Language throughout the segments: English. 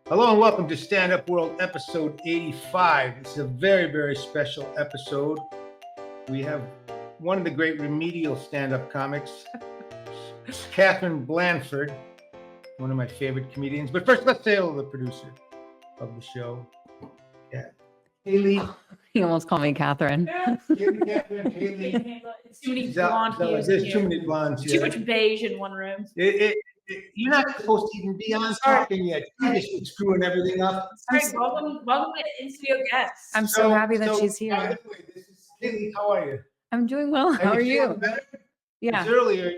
Hello and welcome to Stand Up World episode 85. This is a very, very special episode. We have one of the great remedial stand-up comics, Katherine Blanford, one of my favorite comedians. But first, let's say hello to the producer of the show, Haley. You almost called me Catherine. Katherine, Haley. It's too many blonde hues. There's too many blondes Too here. much beige in one room. You're not supposed to even be on talking yet. You're just screwing everything up. Welcome to studio guests. I'm so happy that she's By here. the way, this is Haley. How are you? I'm doing well. How are you? Better? Yeah. Because earlier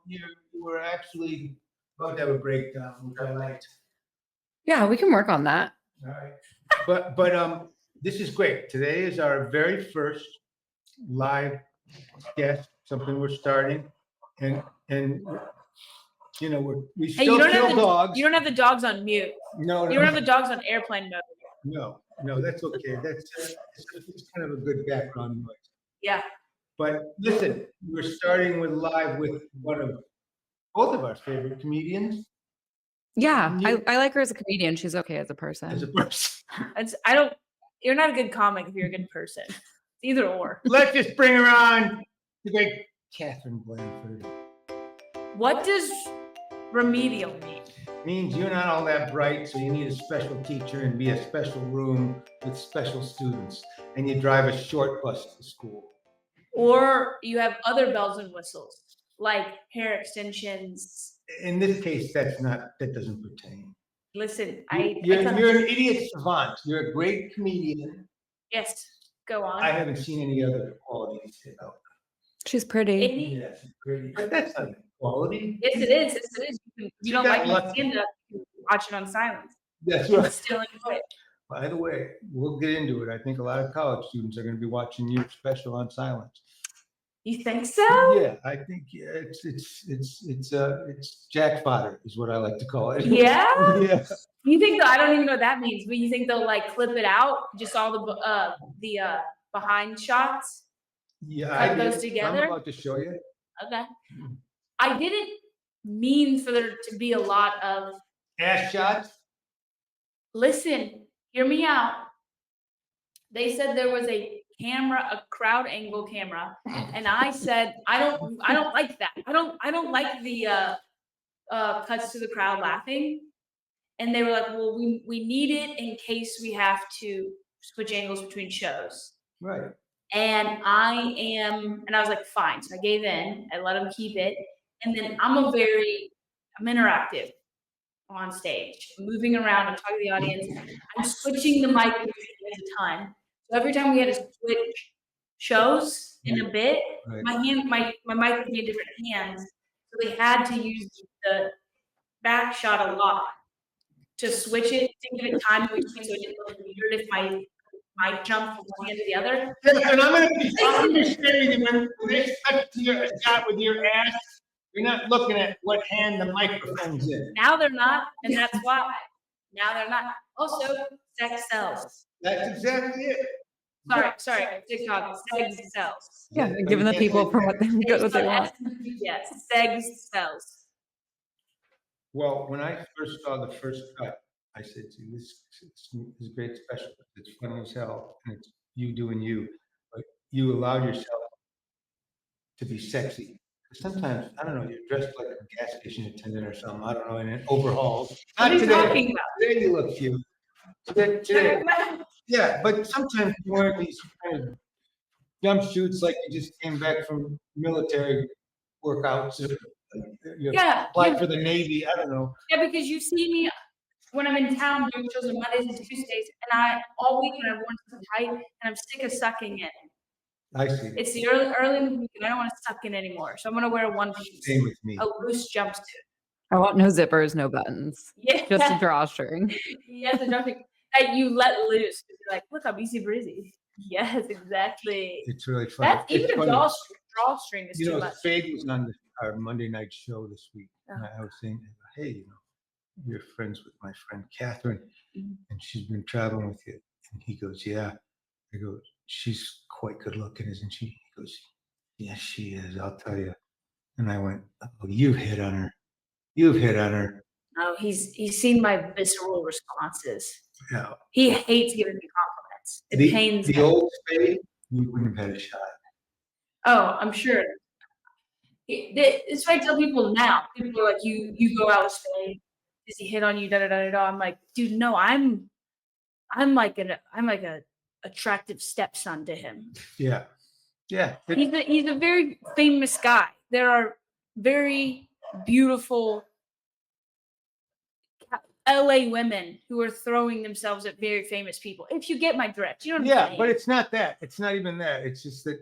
you were actually about to have a breakdown, which I liked. Yeah, we can work on that. All right. But this is great. Today is our very first live guest, something we're starting. And you know, we Hey, still kill dogs. You don't have the dogs on mute. No, You don't have the dogs on airplane mode. No, that's okay. It's kind of a good background noise. Yeah. But listen, we're starting with live with both of our favorite comedians Yeah, I like her as a comedian. She's okay as a person. as a person. You're not a good comic if you're a good person. It's either or. Let's just bring her on, the great Katherine Blanford. What does remedial mean? Means you're not all that bright, so you need a special teacher and be a special room with special students, and you drive a short bus to school. Or you have other bells and whistles, like hair extensions. In this case, that doesn't pertain. Listen, You're an idiot savant. You're a great comedian. Yes, go on. I haven't seen any other qualities about. She's pretty. Yes, pretty. But that's not quality. Yes, it is. Yes, it is. You don't got like lots- my stand-up, you can watch it on silence. That's You right. still enjoy it. By the way, we'll get into it. I think a lot of college students are going to be watching your special on silence. You think so? Yeah, I think it's jack fodder is what I like to call it. Yeah? Yeah. You think I don't even know what that means, but you think they'll like clip it out, just all the behind shots? Yeah, Cut I did. those together? I'm about to show you. Okay. I didn't mean for there to be a lot of Ass shots. listen, hear me out. They said there was a camera, a crowd angle camera, and I said I don't like that. I don't like the cuts to the crowd laughing. And they were like, well, we need it in case we have to switch angles between shows. Right. And I was like, fine. So I gave in. I let them keep it. And then I'm interactive on stage, moving around, I'm talking to the audience. I'm switching the mic at the time. So every time we had to switch shows in a bit, Right. my mic would be in different hands. So they had to use the back shot a lot to switch it, to give it time in between so it didn't look weird if my mic jumped from one end to the other. And I'm going to say when they cut to your shot with your ass, you're not looking at what hand the microphone's in. Now they're not, and that's why. Now they're not. Also, sex sells. That's exactly it. Sorry, TikTok, sex sells. Yeah, giving the people for what they want. Yes, sex sells. Well, when I first saw the first cut, I said, "See, this is a great special. It's funny as hell, and it's you doing you, but you allowed yourself to be sexy. Sometimes I don't know, you're dressed like a gas station attendant or something. I don't know, in an overhaul. What are you talking about? Today you look cute. Today, yeah, but sometimes you wear these kind of jumpsuits like you just came back from military workouts. You applied for the Navy. I don't know. Yeah, because you see me when I'm in town doing shows on Mondays and Tuesdays, and all week when I've worn something tight, and I'm sick of sucking in. I see. It's the early in the week, and I don't want to suck in anymore. So I'm gonna wear one piece, Same with me. a loose jumpsuit. I want no zippers, no buttons. Yeah, Just a drawstring. yes, a jumpsuit that you let loose. You're like, look, I'm easy breezy. Yes, exactly. It's really fun. That's It's even a funny. drawstring is You too know, much. Fade was on our Monday night show this week. And Uh-huh. I was saying, hey, you're friends with my friend Catherine, Mhm. and she's been traveling with you. And he goes, yeah. I go, she's quite good looking, isn't she? He goes, yes, she is, I'll tell you. And I went, oh, you've hit on her. You've hit on her. Oh, he's seen my visceral responses. Yeah. He hates giving me compliments. It pains The him. old spade, you wouldn't have had a shot. Oh, I'm sure. It's what I tell people now. People are like, you go out with Spade. Does he hit on you? Da da da da da. I'm like, dude, no, I'm like a attractive stepson to him. Yeah. Yeah. He's a very famous guy. There are very beautiful LA women who are throwing themselves at very famous people. If you get my drift, you know what I'm saying? Yeah, but it's not that. It's not even that. It's just that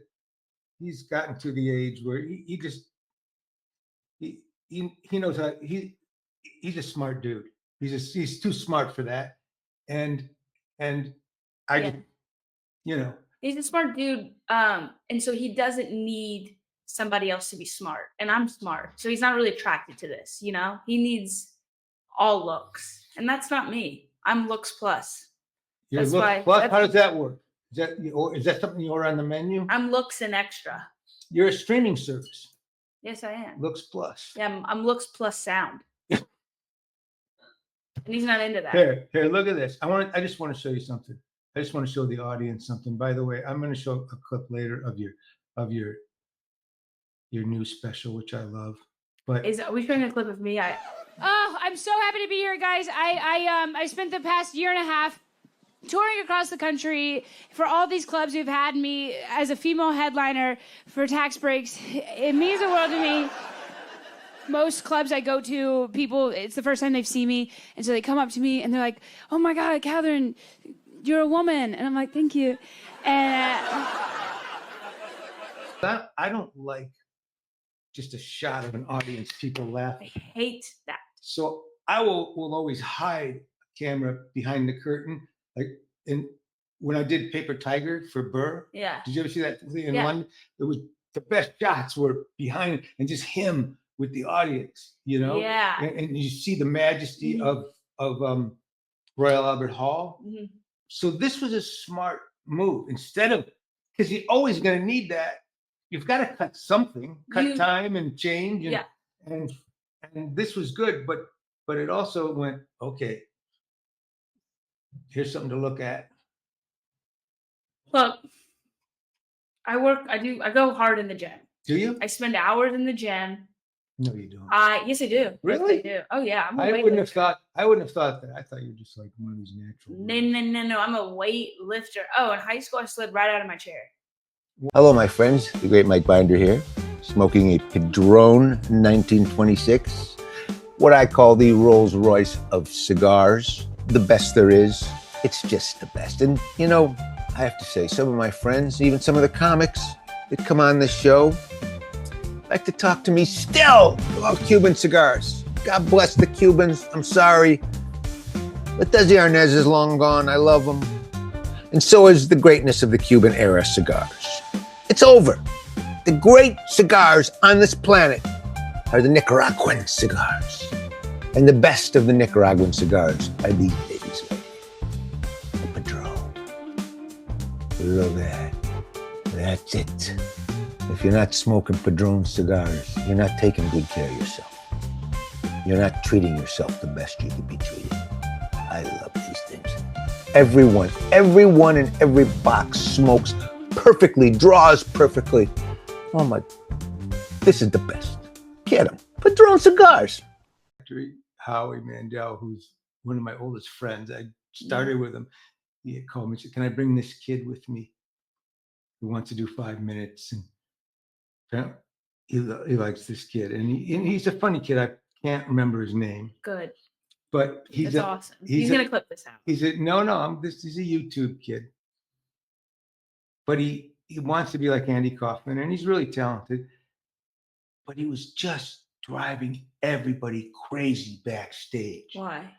he's gotten to the age where he just he knows how he's a smart dude. He's too smart for that. And I Yeah. just, you know, He's a smart dude. And so he doesn't need somebody else to be smart. And I'm smart. So he's not really attracted to this, you know? He needs all looks. And that's not me. I'm looks plus. your That's looks why- plus. that's- How does that work? Is that something you order on the menu? I'm looks and extra. You're a streaming service. Yes, I am. Looks plus. Yeah, I'm looks plus sound. And he's not into that. Here, look at this. I just want to show you something. I just want to show the audience something. By the way, I'm going to show a clip later of your new special, which I love. But Are we showing a clip of me? Oh, I'm so happy to be here, guys. I spent the past year and a half touring across the country for all these clubs who've had me as a female headliner for tax breaks. It means the world to me. Most clubs I go to, people, it's the first time they've seen me, and so they come up to me and they're like, "Oh my God, Katherine, you're a woman," and I'm like, "Thank you." And I don't like just a shot of an audience, people laughing. I hate that. So I will always hide a camera behind the curtain. Like when I did Paper Tiger for Burr. Yeah. Did you ever see that in Yeah. London? It was the best shots were behind and just him with the audience, you know? Yeah. And you see the majesty of Royal Albert Hall. Mhm. So this was a smart move. Instead of, because you're always going to need that, you've got to cut something, cut time and change. And, Yeah. and this was good, but it also went, okay, here's something to look at. Look, I go hard in the gym. Do you? I spend hours in the gym. No, you don't. Yes, I do. Really? Yes, I do. Oh yeah, I'm a I weightlifter. wouldn't have thought that. I thought you were just like one of these natural. No. I'm a weightlifter. Oh, in high school, I slid right out of my chair. Hello, my friends. The great Mike Binder here, smoking a Padron 1926, what I call the Rolls Royce of cigars. The best there is. It's just the best. And, you know, I have to say, some of my friends, even some of the comics that come on this show, like to talk to me still about Cuban cigars. God bless the Cubans. I'm sorry. But Desi Arnaz is long gone. I love him. And so is the greatness of the Cuban era cigars. It's over. The great cigars on this planet are the Nicaraguan cigars. And the best of the Nicaraguan cigars are these babies. The Padron. Look at that. That's it. If you're not smoking Padron cigars, you're not taking good care of yourself. You're not treating yourself the best you could be treated. I love these things. Everyone in every box smokes perfectly, draws perfectly. Oh my, this is the best. Get them. Padron cigars. Howie Mandel, who's one of my oldest friends. I started with him. He had called me and said, "Can I bring this kid with me who wants to do 5 minutes?" And he likes this kid. And he's a funny kid. I can't remember his name. Good. But That's awesome. He's gonna clip this out. He's a YouTube kid. But he wants to be like Andy Kaufman, and he's really talented. But he was just driving everybody crazy backstage. Why?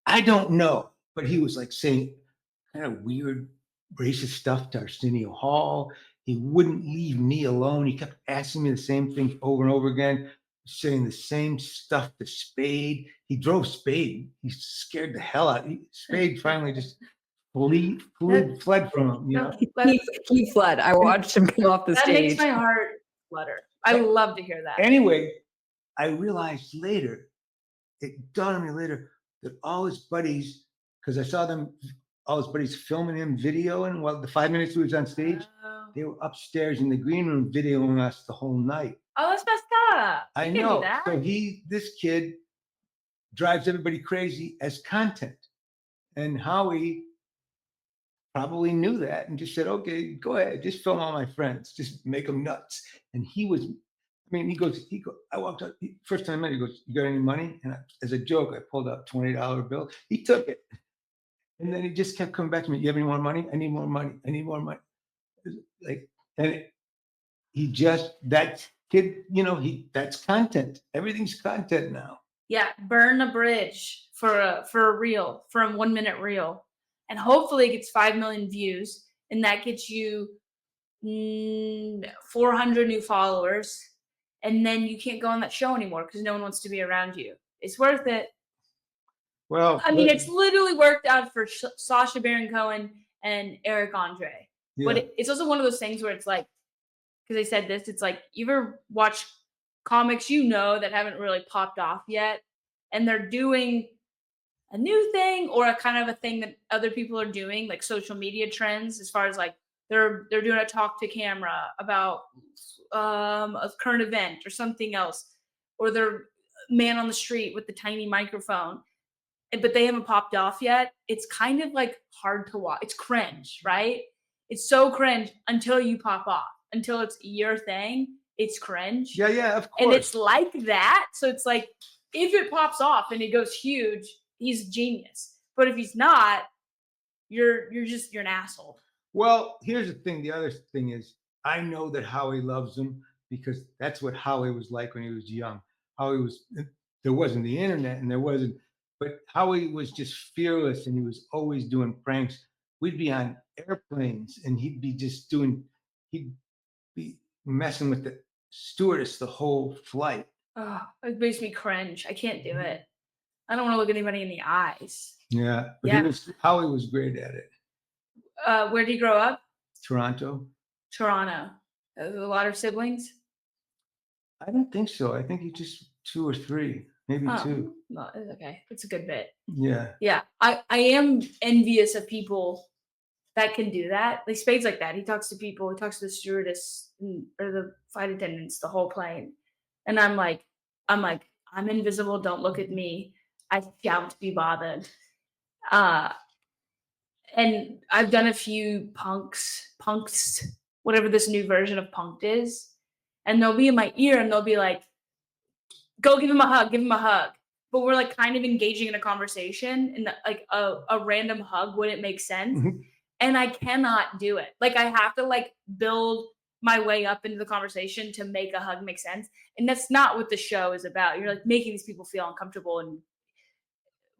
I don't know, but he was like saying kind of weird racist stuff to Arsenio Hall. He wouldn't leave me alone. He kept asking me the same thing over and over again, saying the same stuff to Spade. He drove Spade. He scared the hell out. Spade finally just fled from him. You know, He fled. I watched him come off the That stage. makes my heart flutter. I love to hear that. Anyway, I realized later it dawned on me later that all his buddies, because I saw them, all his buddies filming him, videoing while the 5 minutes he was on stage, Oh. they were upstairs in the green room videoing us the whole night. Oh, that's messed up. I You can't know. do that. So this kid drives everybody crazy as content. And Howie probably knew that and just said, okay, go ahead, just film all my friends, just make them nuts. And he goes, I walked up, first time I met him, he goes, you got any money? And as a joke, I pulled out a $20 bill. He took it. And then he just kept coming back to me, you have any more money? I need more money. I need more money. That kid, that's content. Everything's content now. Yeah, burn a bridge for a reel, for a 1 minute reel, and hopefully it gets 5 million views, and that gets you 400 new followers, and then you can't go on that show anymore because no one wants to be around you. It's worth it. Well, I mean, it's literally worked out for Sacha Baron Cohen and Eric Andre. yeah. But it's also one of those things where it's like, because I said this, it's like, you ever watch comics that haven't really popped off yet, and they're doing a new thing or a kind of a thing that other people are doing, like social media trends, as far as like they're doing a talk to camera about a current event or something else, or they're man on the street with the tiny microphone, but they haven't popped off yet. It's kind of like hard to watch. It's cringe, right? It's so cringe until you pop off, until it's your thing. It's cringe. Yeah, of course. And it's like that. So it's like, if it pops off and it goes huge, he's a genius. But if he's not, you're an asshole. Well, here's the thing. The other thing is, I know that Howie loves him because that's what Howie was like when he was young. There wasn't the internet and but Howie was just fearless and he was always doing pranks. We'd be on airplanes and he'd be messing with the stewardess the whole flight. Oh, it makes me cringe. I can't do it. I don't want to look anybody in the eyes. Yeah, but Yeah. Howie was great at it. Where did he grow up? Toronto? Toronto. A lot of siblings? I don't think so. I think he just 2 or 3, maybe 2. No, it's okay. It's a good bit. Yeah. Yeah. I am envious of people that can do that. Like Spade's like that. He talks to people, he talks to the stewardess or the flight attendants the whole plane. And I'm like, I'm invisible, don't look at me. I shan't be bothered. And I've done a few punks, whatever this new version of punked is. And they'll be in my ear and they'll be like, go give him a hug. But we're like kind of engaging in a conversation, and like a random hug wouldn't make sense. Mhm. And I cannot do it. Like I have to like build my way up into the conversation to make a hug make sense. And that's not what the show is about. You're like making these people feel uncomfortable,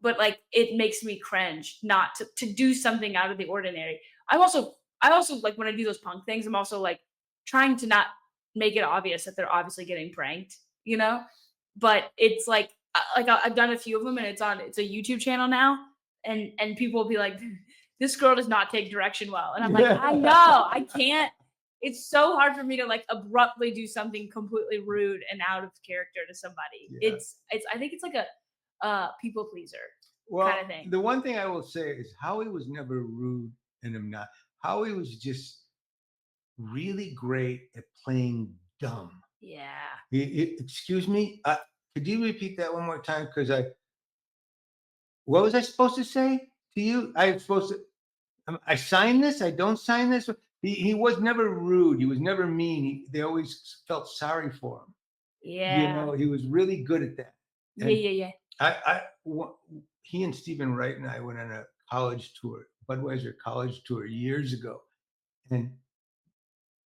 but like it makes me cringe not to do something out of the ordinary. I also like when I do those punk things, I'm also like trying to not make it obvious that they're obviously getting pranked, but it's like I've done a few of them and it's a YouTube channel now, and people will be like, this girl does not take direction well. And I'm like, I know, I can't. It's so hard for me to like abruptly do something completely rude and out of character to somebody. Yeah. I think it's like a people pleaser Well, kind of thing. the one thing I will say is Howie was never rude and I'm not. Howie was just really great at playing dumb. Yeah. Excuse me? Could you repeat that one more time? Because what was I supposed to say to you? I sign this? I don't sign this? He was never rude. He was never mean. They always felt sorry for him. Yeah. He was really good at that. And Yeah. he and Stephen Wright and I went on a college tour, Budweiser college tour years ago. And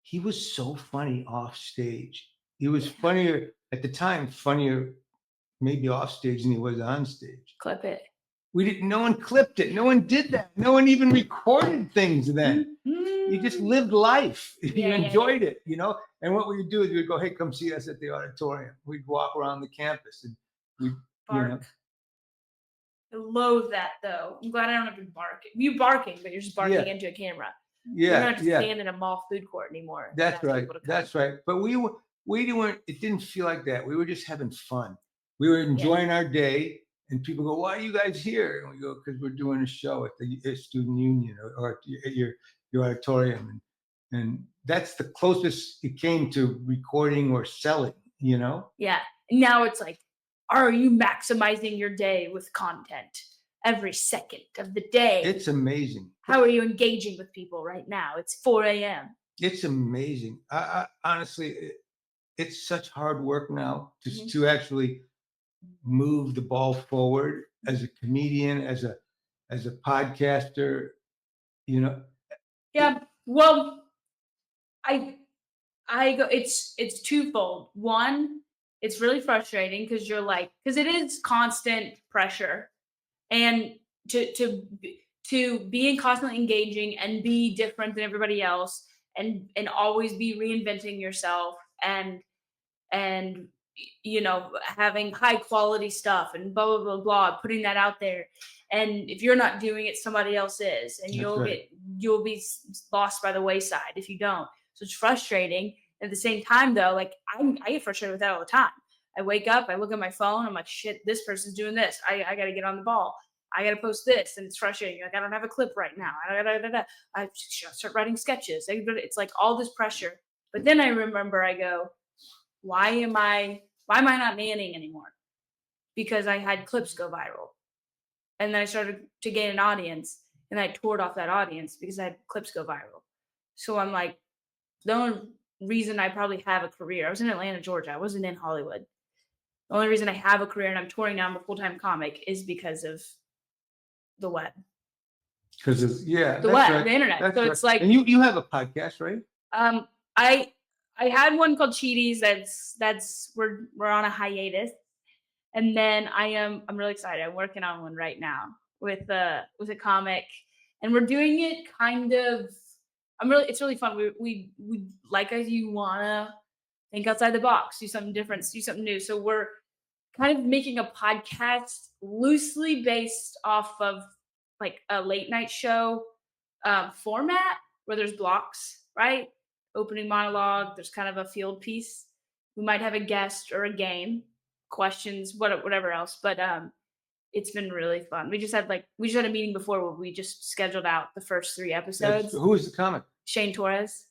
he was so funny off stage. He was funnier at the time, maybe off stage than he was on stage. Clip it. No one clipped it. No one did that. No one even recorded things then. You just lived life. You enjoyed it, And what we would do is we'd go, hey, come see us at the auditorium. We'd walk around the campus and we'd bark. I loathe that though. I'm glad I don't have to bark. You barking, but you're just barking into a camera. You don't have to stand in a mall food court anymore. That's right. That's right. But we weren't. It didn't feel like that. We were just having fun. We were enjoying our day, and people go, "Why are you guys here?" And we go, "Because we're doing a show at the student union or at your auditorium." And that's the closest it came to recording or selling, you know? Yeah. Now it's like, are you maximizing your day with content every second of the day? It's amazing. How are you engaging with people right now? It's 4 a.m. It's amazing. I honestly, it's such hard work now Mhm. to actually move the ball forward as a comedian, as a podcaster, you know. Yeah. Well, I go, it's twofold. One, it's really frustrating because because it is constant pressure, and to being constantly engaging and be different than everybody else, and always be reinventing yourself, and having high quality stuff and blah blah blah blah, putting that out there. And if you're not doing it, somebody else is, and That's you'll be lost by the wayside if you don't. So it's frustrating. At the same time, though, like I get frustrated with that all the time. I wake up, I look at my phone, I'm like, shit, this person's doing this. I got to get on the ball. I got to post this, and it's frustrating. Like I don't have a clip right now. I start writing sketches. It's like all this pressure. But then I remember, I go, why am I not nannying anymore? Because I had clips go viral, and then I started to gain an audience, and I toured off that audience because I had clips go viral. So I'm like, the only reason I probably have a career, I was in Atlanta, Georgia. I wasn't in Hollywood. The only reason I have a career and I'm touring now, I'm a full-time comic, is because of the web. Because it's The that's web, right. the internet. That's So right. it's like, and you have a podcast, right? I had one called Cheaties. That's we're on a hiatus, and then I'm really excited. I'm working on one right now with a comic, and we're doing it kind of. It's really fun. We like as you wanna think outside the box, do something different, do something new. So we're kind of making a podcast loosely based off of like a late night show format where there's blocks, right? Opening monologue, there's kind of a field piece. We might have a guest or a game, questions, whatever else. But it's been really fun. We just had a meeting before where we just scheduled out the first 3 episodes. Who is the comic? Shane Torres.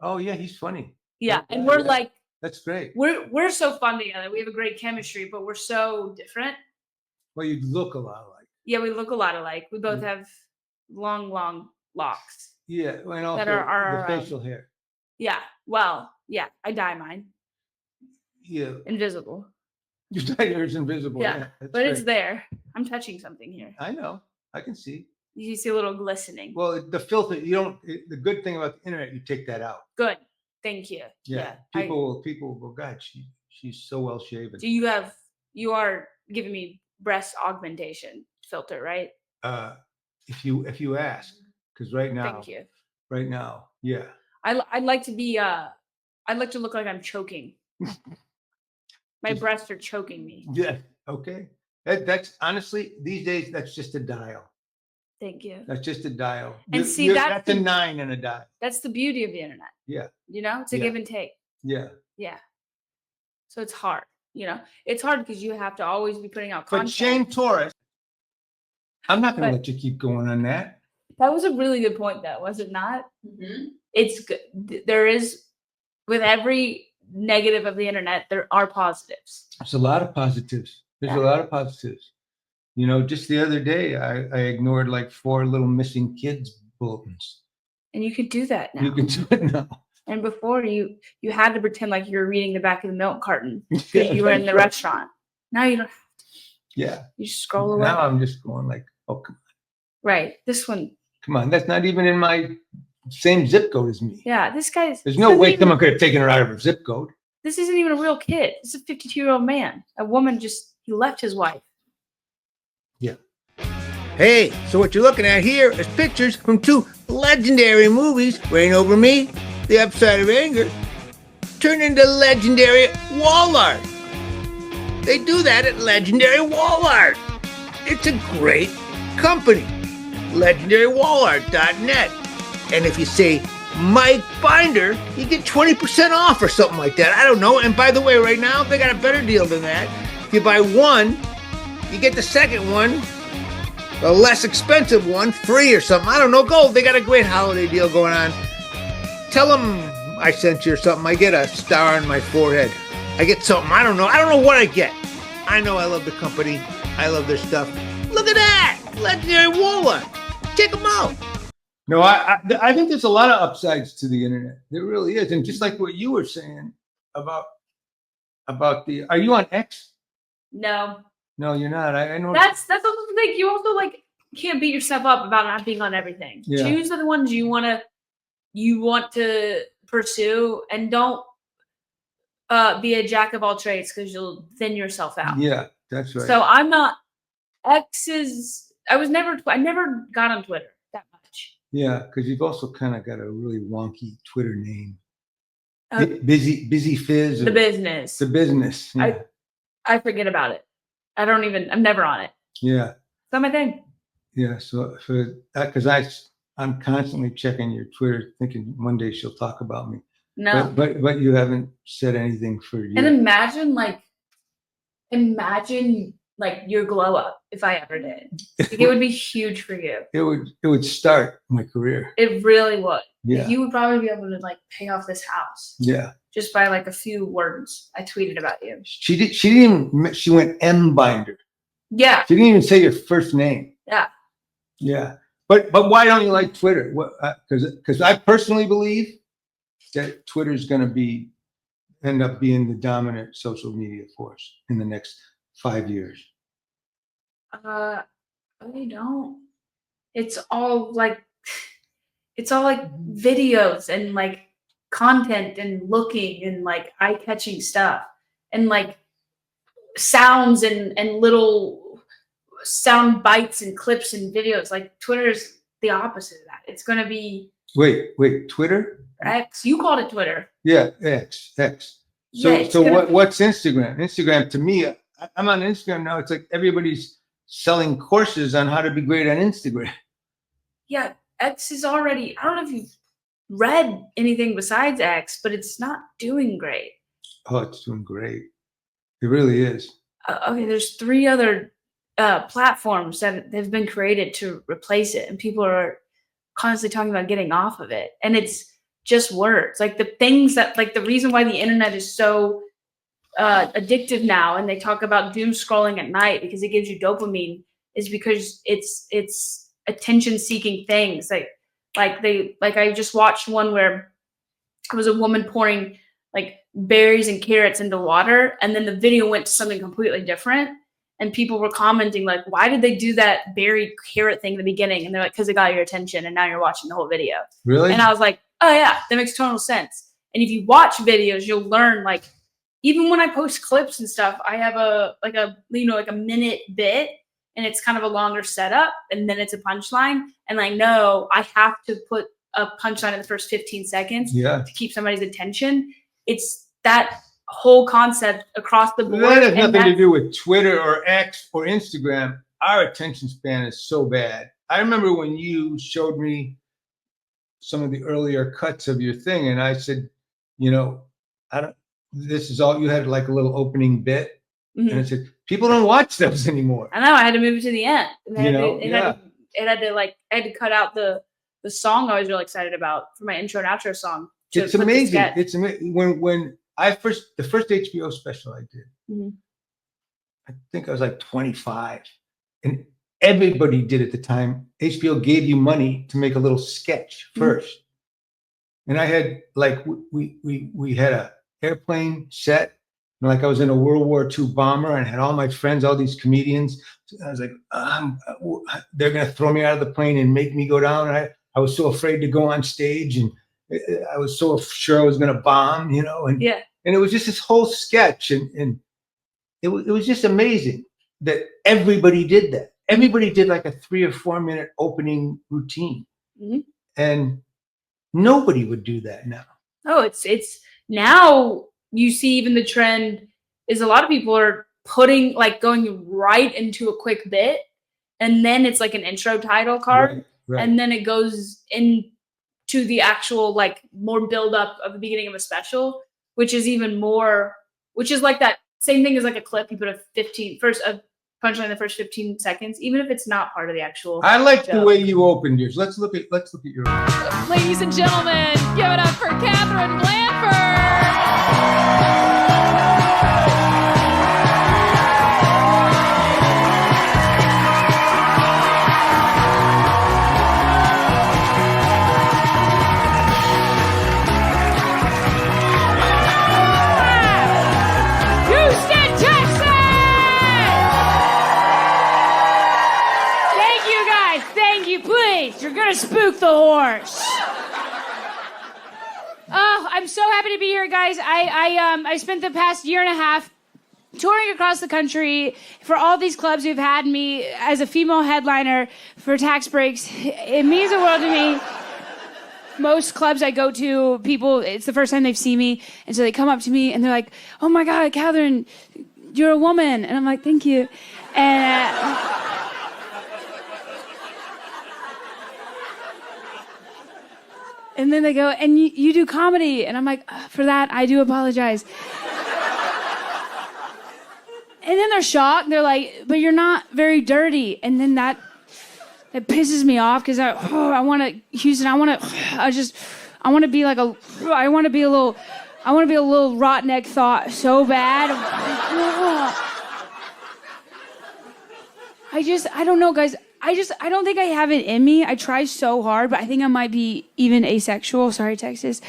Oh yeah, he's funny. Yeah, Okay, and we're yeah. like, That's great. we're so fun together. We have a great chemistry, but we're so different. Well, you look a lot alike. Yeah, we look a lot alike. We both have long locks. Yeah, and also are the facial hair. Yeah, well, yeah, I dye mine. Yeah, Invisible. your hair is invisible. Yeah, that's but it's great. there. I'm touching something here. I know. I can see. You see a little glistening. Well, the filter. You don't. The good thing about the internet, you take that out. Good. Thank you. Yeah. People will go, God, she's so well shaven. So you are giving me breast augmentation filter, right? If you ask, because right now. Thank you. Right now, yeah. I'd like to be I'd like to look like I'm choking. My breasts are choking me. Yeah. Okay. That's honestly these days. That's just a dial. Thank you. That's just a dial. And see, that's a 9 and a dial. That's the beauty of the internet. Yeah. You know, it's a Yeah. give and take. Yeah. Yeah. So it's hard. You know, it's hard because you have to always be putting out content. But Shane Torres, I'm not going to But- let you keep going on that. That was a really good point, though, was it not? Mm-hmm. It's good. There is, with every negative of the internet, there are positives. There's a lot of positives. There's a Yeah. lot of positives. You know, just the other day, I ignored like 4 little missing kids bulletins. And you can do that now. You can do it now. And before you had to pretend like you were reading the back of the milk carton because you were in the restaurant. Now you don't. Yeah. You just scroll away. Now I'm just going like, oh, Right. This one. come on. That's not even in my same zip code as me. Yeah. This guy's. There's no way someone could have taken her out of her zip code. This isn't even a real kid. This is a 52-year-old man. A woman he left his wife. Yeah. Hey, so what you're looking at here is pictures from 2 legendary movies, Reign Over Me, The Upside of Anger, turned into legendary wall art. They do that at Legendary Wall Art. It's a great company. LegendaryWallArt.net. And if you say Mike Binder, you get 20% off or something like that. I don't know. And by the way, right now, they got a better deal than that. If you buy one, you get the second one, the less expensive one, free or something. I don't know. Go. They got a great holiday deal going on. Tell them I sent you or something. I get a star on my forehead. I get something. I don't know. I don't know what I get. I know I love the company. I love their stuff. Look at that. Legendary Wola. Check them out. No, I think there's a lot of upsides to the internet. There really is. And just like what you were saying about the, are you on X? No. No, you're not. I know. That's also the thing. You also like can't beat yourself up about not being on everything. Yeah. Choose the ones you want to pursue, and don't be a jack of all trades, because you'll thin yourself out. Yeah, that's right. So I'm not. X is. I never got on Twitter that much. Yeah, because you've also kind of got a really wonky Twitter name. Busy Fizz. The business. The business. Yeah. I forget about it. I'm never on it. Yeah. It's not my thing. Yeah. So for that, because I'm constantly checking your Twitter, thinking one day she'll talk about me. No. But you haven't said anything for years. And imagine your glow up if I ever did. Like, it would be huge for you. It would start my career. It really would. Yeah. You would probably be able to like pay off this house. Yeah. Just by like a few words I tweeted about you. She didn't even. She went M Binder. Yeah. She didn't even say your first name. Yeah. Yeah. But why don't you like Twitter? Because I personally believe that Twitter is going to end up being the dominant social media force in the next 5 years. I don't. It's all like videos and like content and looking and like eye-catching stuff and like sounds and little sound bites and clips and videos. Like Twitter's the opposite of that. It's gonna be Wait, Twitter? X. You called it Twitter. Yeah, X. So what's Instagram? Instagram, to me, I'm on Instagram now. It's like everybody's selling courses on how to be great on Instagram. Yeah, X is already. I don't know if you've read anything besides X, but it's not doing great. Oh, it's doing great. It really is. Okay, there's 3 other platforms that have been created to replace it, and people are constantly talking about getting off of it, and it's just words. Like the things that, like the reason why the internet is so addictive now, and they talk about doom scrolling at night because it gives you dopamine, is because it's attention seeking things. Like I just watched one where it was a woman pouring like berries and carrots into water, and then the video went to something completely different, and people were commenting like, why did they do that berry carrot thing in the beginning? And they're like, because it got your attention and now you're watching the whole video. Really? And I was like, oh yeah, that makes total sense. And if you watch videos, you'll learn, like, even when I post clips and stuff, I have a minute bit, and it's kind of a longer setup, and then it's a punchline. And I know I have to put a punchline in the first 15 seconds to keep somebody's attention. It's that whole concept across the board. That has nothing to do with Twitter or X or Instagram. Our attention span is so bad. I remember when you showed me some of the earlier cuts of your thing, and I said, this is all you had, like a little opening bit. Mm-hmm. And I said, people don't watch those anymore. I know. I had to move it to the end. I had to cut out the song I was really excited about for my intro and outro song. It's amazing. It's amazing. When the first HBO special I did, mm-hmm. I think I was like 25, and everybody did at the time. HBO gave you money to make a little sketch first. Mm-hmm. And I had we had a airplane set, and like I was in a World War II bomber, and I had all my friends, all these comedians. I was like, they're gonna throw me out of the plane and make me go down. And I was so afraid to go on stage, and I was so sure I was gonna bomb, and it was just this whole sketch, and it was just amazing that everybody did that. Everybody did like a 3 or 4 minute opening routine, mm-hmm. and nobody would do that now. Oh, it's now you see even the trend is a lot of people are going right into a quick bit, and then it's like an intro title card, right. And then it goes into the actual like more build up of the beginning of a special, which is even more, which is like that same thing as like a clip. You put a punchline in the first 15 seconds, even if it's not part of the actual. I like the joke. way you opened yours. Let's look at your. Ladies and gentlemen, give it up for Katherine Blanford. Houston, Texas! Thank you guys. Thank you. Please, you're gonna spook the horse. Oh, I'm so happy to be here, guys. I spent the past year and a half touring across the country for all these clubs who've had me as a female headliner for tax breaks. It means the world to me. Most clubs I go to, people, it's the first time they've seen me, and so they come up to me and they're like, "Oh my God, Katherine, you're a woman," and I'm like, "Thank you," and. And then they go, "And you do comedy," and I'm like, "For that, I do apologize." And then they're shocked. They're like, "But you're not very dirty." And then that pisses me off because I want to be a little rotneck thought so bad. I don't know, guys. I don't think I have it in me. I try so hard, but I think I might be even asexual. Sorry, Texas.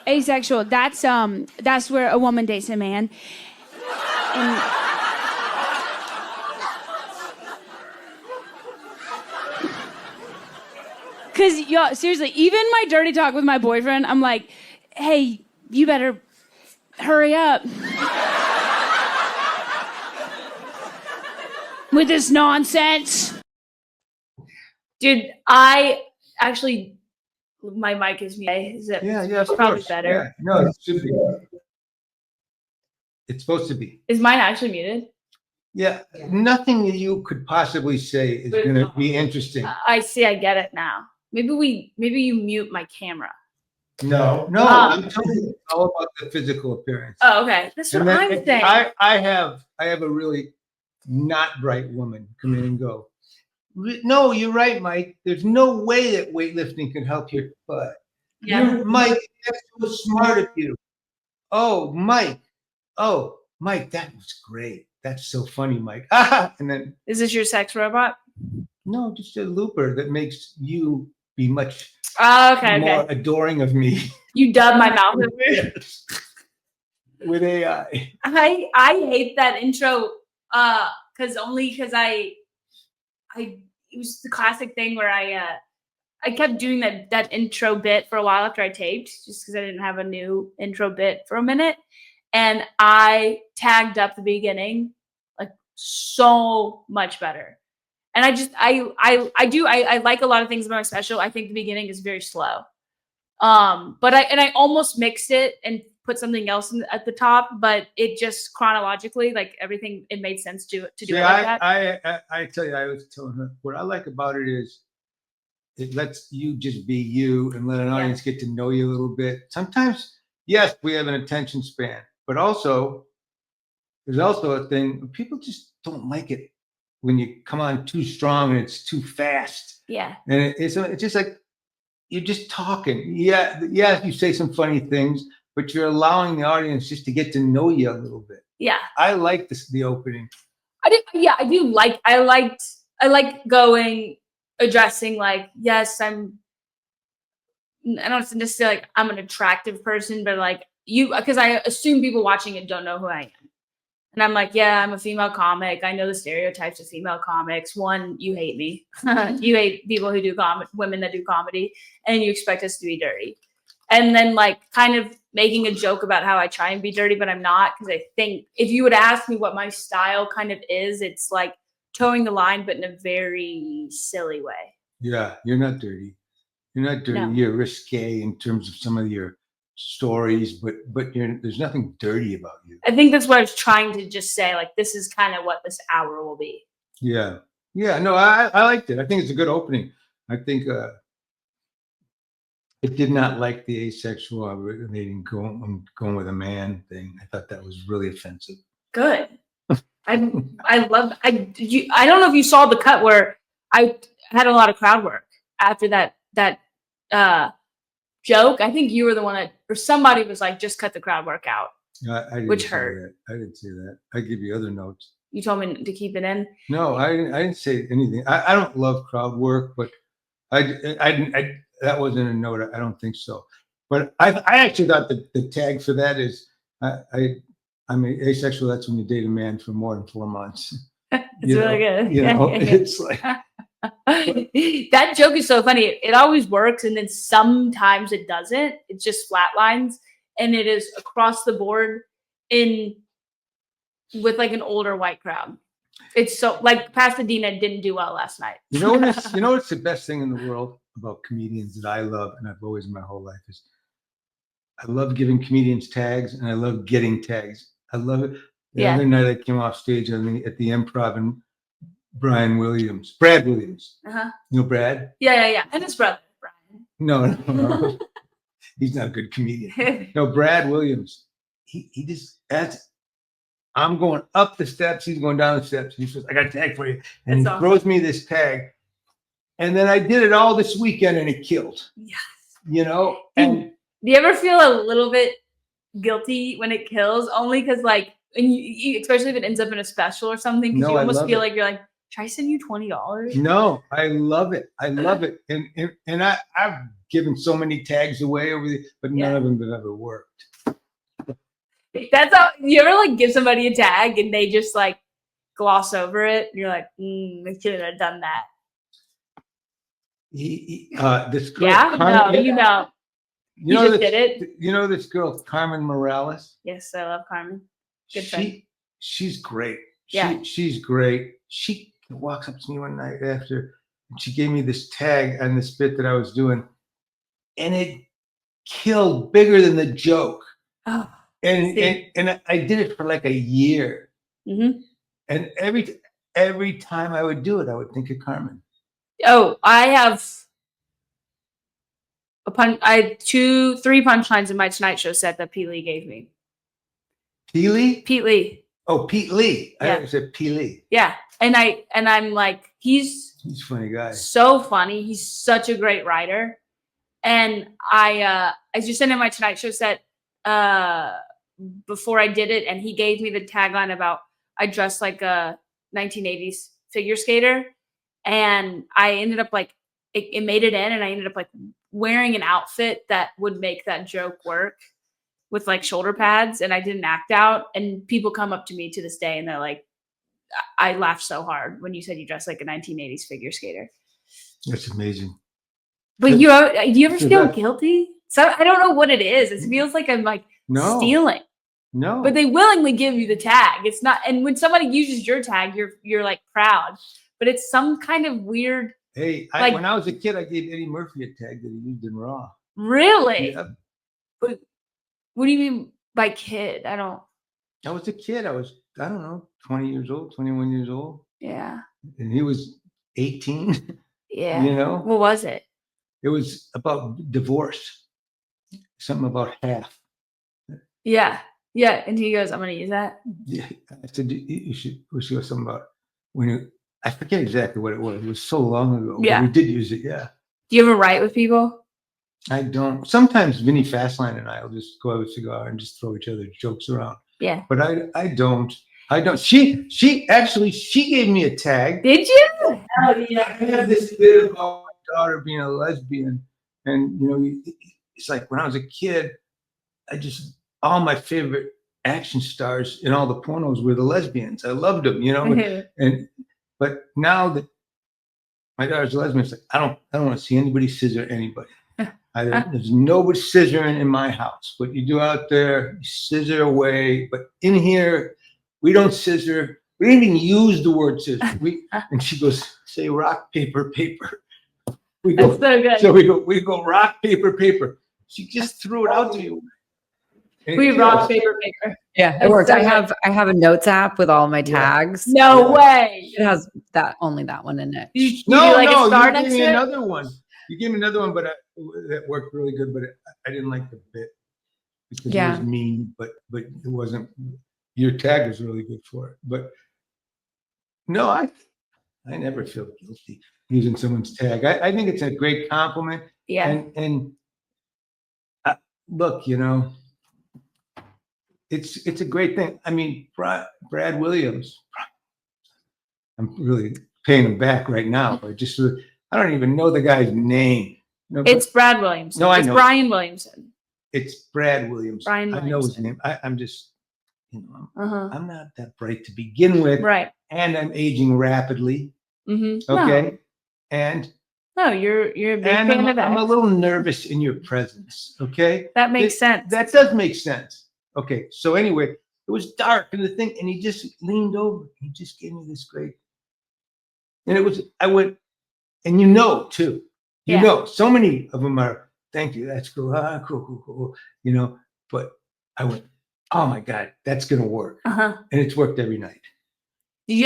Asexual. That's where a woman dates a man. Because, y'all, seriously, even my dirty talk with my boyfriend, I'm like, "Hey, you better hurry up with this nonsense." Dude, I actually, my mic is muted. Is it Of probably course. better? Yeah. No, it should be. It's supposed to be. Is mine actually muted? Yeah. Nothing that you could possibly say is going to be interesting. I see. I get it now. Maybe you mute my camera. No. I'm telling you all about the physical appearance. Oh, okay. That's what I'm saying. I have a really not bright woman come in and go, "No, you're right, Mike. There's no way that weightlifting can help your butt." Yeah. Mike, that's so smart of you. Oh, Mike, that was great. That's so funny, Mike. And then, Is this your sex robot? no, just a looper that makes you be much Okay. more adoring of me. You dub my mouth over. Yes. With AI. I hate that intro because it was the classic thing where I kept doing that intro bit for a while after I taped, just because I didn't have a new intro bit for a minute, and I tagged up the beginning like so much better. And I like a lot of things about my special. I think the beginning is very slow. But I almost mixed it and put something else at the top, but it just chronologically, like everything, it made sense to do it like that. I tell you, I was telling her, what I like about it is it lets you just be you and let an audience get to know you a little bit. Sometimes, yes, we have an attention span, but also there's also a thing, people just don't like it when you come on too strong and it's too fast. Yeah. And it's just like, you're just talking. Yeah, you say some funny things, but you're allowing the audience just to get to know you a little bit. Yeah. I like the opening. I like addressing like, yes, I don't necessarily like I'm an attractive person, but like because I assume people watching it don't know who I am. And I'm like, yeah, I'm a female comic. I know the stereotypes of female comics. One, you hate me. You hate people who do women that do comedy, and you expect us to be dirty. And then like kind of making a joke about how I try and be dirty, but I'm not, because I think if you would ask me what my style kind of is, it's like towing the line, but in a very silly way. Yeah, you're not dirty. You're not dirty. No. You're risque in terms of some of your stories, but there's nothing dirty about you. I think that's what I was trying to just say. Like, this is kind of what this hour will be. Yeah. No, I liked it. I think it's a good opening. I think I did not like the asexual. They didn't go. I'm going with a man thing. I thought that was really offensive. Good. I love. I don't know if you saw the cut where I had a lot of crowd work after that joke. I think you were the one that, or somebody was like, just cut the crowd work out. I didn't Which say hurt. That. I didn't say that. I give you other notes. You told me to keep it in. No, I didn't say anything. I don't love crowd work, but I that wasn't a note. I don't think so. But I actually thought the tag for that is I'm asexual. That's when you date a man for more than 4 months. It's really good. You know, it's like that joke is so funny. It always works, and then sometimes it doesn't. It just flatlines, and it is across the board with like an older white crowd. It's so like Pasadena didn't do well last night. you know what's the best thing in the world about comedians that I love, and I've always in my whole life is I love giving comedians tags, and I love getting tags. I love it. The other night I came off stage at the Improv, and Brad Williams. Uh-huh. You know Brad? Yeah. And his brother, Brian. No. He's not a good comedian. No, Brad Williams. He just as I'm going up the steps, he's going down the steps. He says, "I got a tag for you," and he throws me this tag. And then I did it all this weekend, and it killed. Yes. You know. And do you ever feel a little bit guilty when it kills? Only because, like, and you, especially if it ends up in a special or something, because you almost feel like you're like, should I send you $20? No, I love it. I love it. And I've given so many tags away but none of them have ever worked. That's how you ever like give somebody a tag and they just like gloss over it. And you're like, they shouldn't have done that. This girl, yeah, Carmen, you just did it. You know this girl, Carmen Morales? Yes, I love Carmen. Good friend. She's great. Yeah, she's great. She walks up to me one night after, and she gave me this tag on this bit that I was doing, and it killed bigger than the joke. Oh, and I did it for like a year. Mm-hmm. And every time I would do it, I would think of Carmen. Oh, I have I had 3 punchlines in my Tonight Show set that Pete Lee gave me. Pete Lee? Pete Lee. Oh, Pete Lee. Yeah. I said Pete Lee. Yeah. And I'm like, he's a funny guy. So funny. He's such a great writer. And I just sent him my Tonight Show set before I did it, and he gave me the tagline about I dressed like a 1980s figure skater. And I ended up like it made it in, and I ended up like wearing an outfit that would make that joke work with like shoulder pads, and I didn't act out. And people come up to me to this day and they're like, I laughed so hard when you said you dressed like a 1980s figure skater. That's amazing. But do you ever feel guilty? So I don't know what it is. It feels like I'm like stealing. No. But they willingly give you the tag. It's not, and when somebody uses your tag, you're like proud. But it's some kind of weird. Hey, when I was a kid, I gave Eddie Murphy a tag that he used in Raw. Really? Yeah. But what do you mean by kid? I was a kid. I don't know, 20 years old, 21 years old. Yeah. And he was 18. Yeah. You know? What was it? It was about divorce. Something about half. Yeah. Yeah. And he goes, I'm going to use that. Yeah. I said, we should go something about I forget exactly what it was. It was so long ago. Yeah. We did use it. Yeah. Do you ever write with people? I don't. Sometimes Vinny Fastline and I will just go have a cigar and just throw each other jokes around. Yeah. But I don't. She gave me a tag. Did you? Oh, yeah. I had this bit about my daughter being a lesbian. And, it's like when I was a kid, all my favorite action stars in all the pornos were the lesbians. I loved them, But now that my daughter's a lesbian, it's like, I don't want to see anybody scissor anybody. There's nobody scissoring in my house. What you do out there, you scissor away. But in here, we don't scissor. We don't even use the word scissor. And she goes, say rock, paper, paper. We go, that's so good. So we go rock, paper, paper. She just threw it out to me. We rock, paper, paper. Yeah, it worked. So I have a notes app with all my tags. No way. It has only that one in it. You do like a star next to it? Another one. You gave me another one, but that worked really good. But I didn't like the bit because it Yeah. was mean. But it wasn't. Your tag was really good for it. But no, I never feel guilty using someone's tag. I think it's a great compliment. Yeah. And look, it's a great thing. I mean, Brad Williams. I'm really paying him back right now. I don't even know the guy's name. It's Brad Williamson. No, I it's know. Brian Williamson. It's Brad Williams. Brian I know his Williamson. name. I'm just, Uh-huh. I'm not that bright to begin with, Right. and I'm aging rapidly. Mm-hmm. Okay, and No, you're a big fan of I'm X. a little nervous in your presence. Okay, That makes sense. That does make sense. Okay, so anyway, it was dark and the thing, and he just leaned over. He just gave me this great, and I went, and too. Yeah. So many of them are, thank you, that's cool, cool, but I went, oh my God, that's gonna work. Uh-huh. And it's worked every night.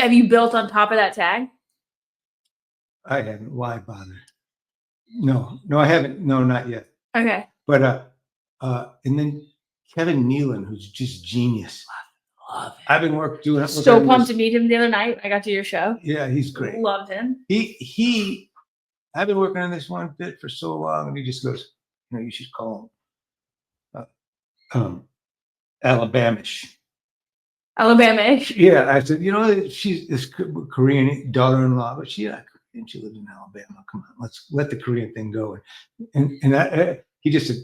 Have you built on top of that tag? I haven't. Why bother? No, I haven't. No, not yet. Okay. But and then Kevin Nealon, who's just genius. Love him. I've been doing it. So pumped to meet him the other night. I got to your show. Yeah, he's great. Loved him. I've been working on this one bit for so long, and he just goes, you should call him Alabamish. Alabama-ish. Yeah, I said, she's this Korean daughter-in-law, but she's not Korean. She lives in Alabama. Come on, let's let the Korean thing go. And he just said,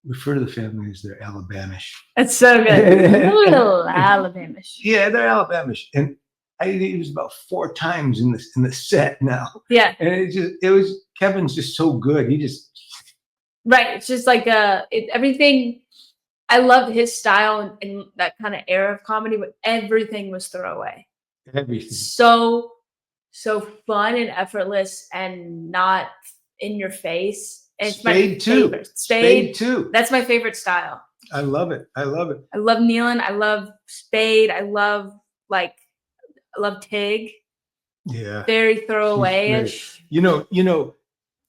refer to the family as they're Alabamish. That's so good. A little Alabamish. Yeah, they're Alabamish. And it was about 4 times in the set now. Yeah. And it was Kevin's just so good. He just right. It's just like everything. I loved his style and that kind of era of comedy, but everything was throwaway. Everything. So fun and effortless and not in your face. And it's Spade my too. favorite. Spade too. That's my favorite style. I love it. I love Nealon. I love Spade. I love Tig. Yeah. Very throwaway-ish.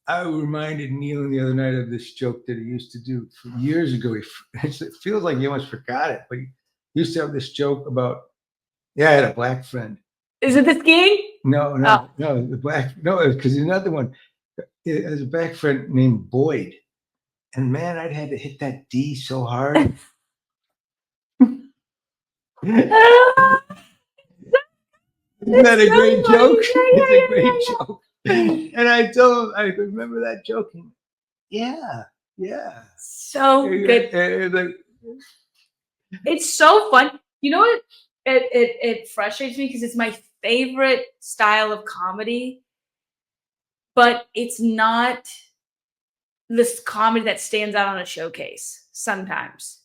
I reminded Nealon the other night of this joke that he used to do years ago. It feels like he almost forgot it, but he used to have this joke about, I had a black friend. Is it the skiing? No, because another one. There's a black friend named Boyd, and man, I'd had to hit that D so hard. Isn't that a great joke? It's a great joke. And I told him, I remember that joke. Yeah. So good. It's so fun. You know what? It frustrates me because it's my favorite style of comedy, but it's not this comedy that stands out on a showcase. Sometimes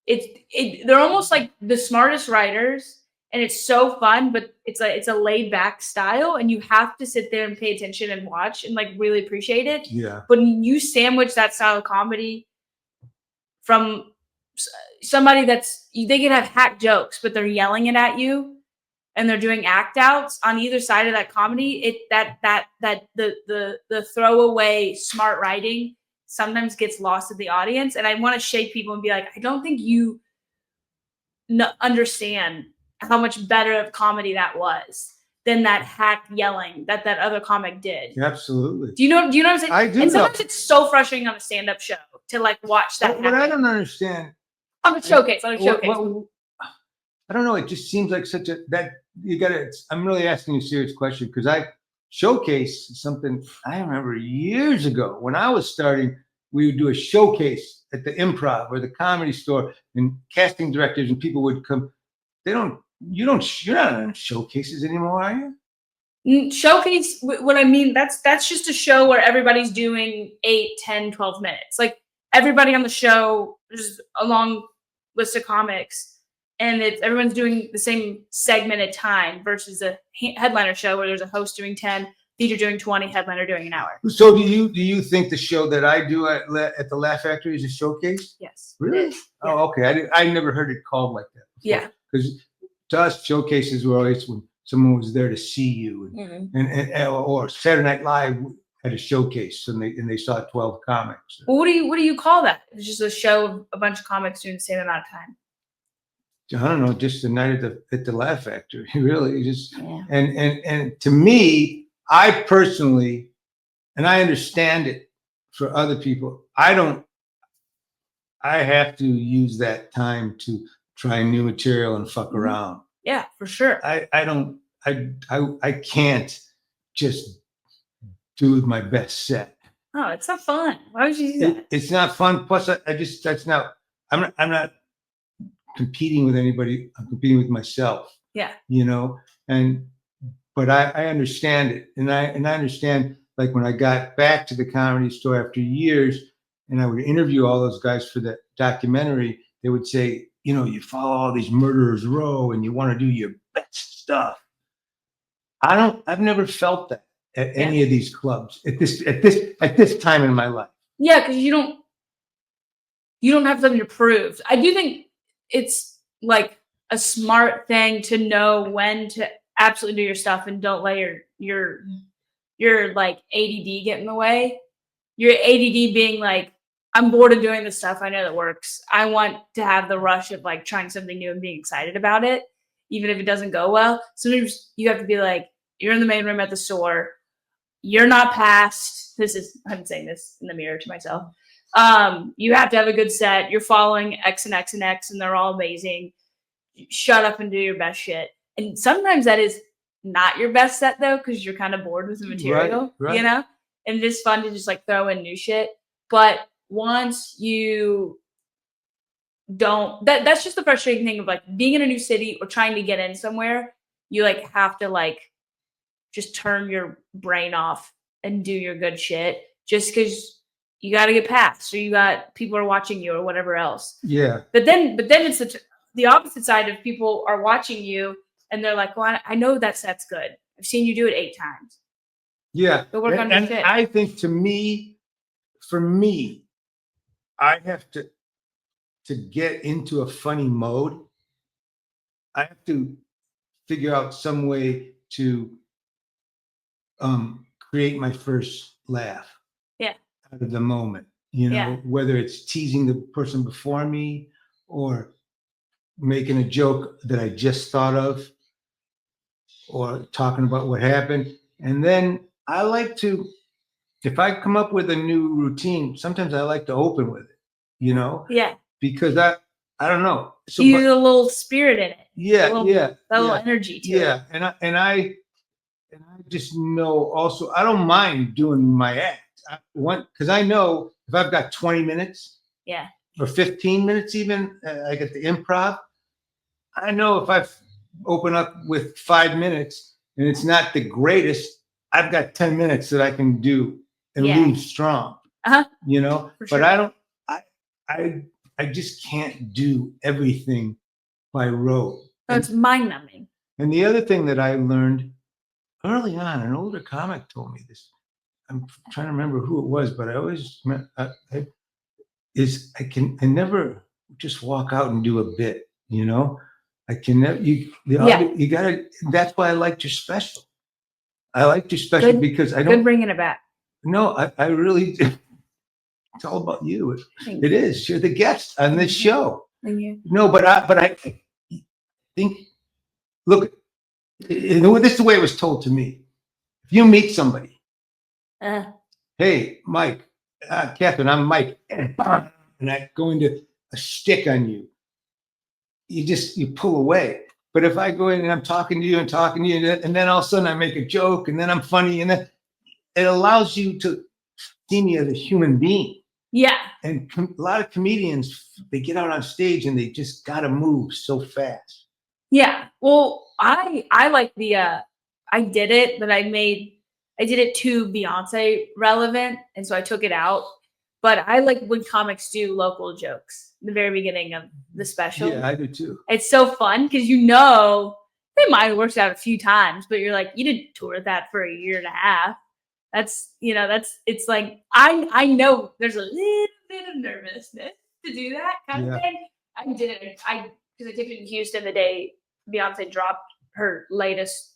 they're almost like the smartest writers, and it's so fun, but it's a laid back style, and you have to sit there and pay attention and watch and like really appreciate it. Yeah. But you sandwich that style of comedy from somebody they can have hack jokes, but they're yelling it at you, and they're doing act outs on either side of that comedy. The throwaway smart writing sometimes gets lost in the audience, and I want to shake people and be like, I don't think you understand how much better of comedy that was than that hack yelling that other comic did. Absolutely. Do you know what I'm saying? I do. And sometimes it's so frustrating on a stand-up show to like watch that. What I don't understand on a showcase. I don't know. It just seems like I'm really asking you a serious question because I showcase something I remember years ago when I was starting. We would do a showcase at the Improv or the Comedy Store, and casting directors and people would come. You're not on showcases anymore, are you? Showcase, what I mean, that's just a show where everybody's doing 8, 10, 12 minutes. Like everybody on the show, there's a long list of comics, and everyone's doing the same segment at time versus a headliner show where there's a host doing 10, feature doing 20, headliner doing an hour. So do you think the show that I do at the Laugh Factory is a showcase? Yes. Really? Yeah. Oh, okay. I never heard it called like that before. Yeah. Because to us, showcases were always when someone was there to see you, Mm-hmm. and or Saturday Night Live at a showcase, and they saw 12 comics. Well, what do you call that? It's just a show of a bunch of comics doing the same amount of time. I don't know, just the night at the Laugh Factory, really. Just Yeah. and to me, I personally, and I understand it for other people, I have to use that time to try new material and fuck around. Yeah, for sure. I can't just do my best set. Oh, it's not fun. Why would you do that? It's not fun. Plus, I'm not competing with anybody. I'm competing with myself. Yeah. But I understand it, and I understand, like, when I got back to the Comedy Store after years, and I would interview all those guys for the documentary, they would say, you follow all these murderers row, and you want to do your best stuff. I've never felt that at any of these clubs at this time in my life. Yeah, because you don't have something to prove. I do think it's like a smart thing to know when to absolutely do your stuff and don't let your like ADD get in the way. Your ADD being like, I'm bored of doing this stuff. I know that works. I want to have the rush of like trying something new and being excited about it, even if it doesn't go well. Sometimes you have to be like, you're in the main room at the store. You're not past. I'm saying this in the mirror to myself. You have to have a good set. You're following X and X and X, and they're all amazing. Shut up and do your best shit. And sometimes that is not your best set, though, because you're kind of bored with the material, right. And it is fun to just like throw in new shit. But once you don't, that's just the frustrating thing of like being in a new city or trying to get in somewhere. You like have to like just turn your brain off and do your good shit just because you got to get past, or you got people are watching you or whatever else. Yeah. But then it's the opposite side of people are watching you and they're like, well, I know that set's good. I've seen you do it 8 times. Yeah. Go work on your shit. I think for me, I have to get into a funny mode. I have to figure out some way to create my first laugh. Yeah. Out of the moment, whether it's teasing the person before me or making a joke that I just thought of or talking about what happened. And then I like to, if I come up with a new routine, sometimes I like to open with it, Yeah. because I don't know. So, Use a little spirit in it. Yeah. That little energy to it. Yeah. And I just know also, I don't mind doing my act. Because I know if I've got 20 minutes, or 15 minutes even, I get the improv. I know if I open up with 5 minutes and it's not the greatest, I've got 10 minutes that I can do and leave strong. For But sure. I don't. I just can't do everything by rote. It's mind numbing. And the other thing that I learned early on, an older comic told me this. I'm trying to remember who it was, but I always I never just walk out and do a bit. I can never. You gotta. That's why I liked your special. I liked your special because I don't. Good bringing it back. No, I really. It's all about you. It is. You're the guest on this show. Thank you. No, but I think. Look, this is the way it was told to me. If you meet somebody, hey, Mike, Catherine, I'm Mike, and I go into a stick on you. You pull away. But if I go in and I'm talking to you, and then all of a sudden I make a joke, and then I'm funny, and then it allows you to see me as a human being. Yeah. And a lot of comedians, they get out on stage and they just got to move so fast. Yeah. Well, I like I did it, but I did it too Beyonce relevant. And so I took it out. But I like when comics do local jokes in the very beginning of the special. Yeah, I do too. It's so fun because they might have worked out a few times, but you're like, you didn't tour that for a year and a half. It's like, I know there's a little bit of nervousness to do that kind of thing. I did it. Because I took it in Houston the day Beyonce dropped her latest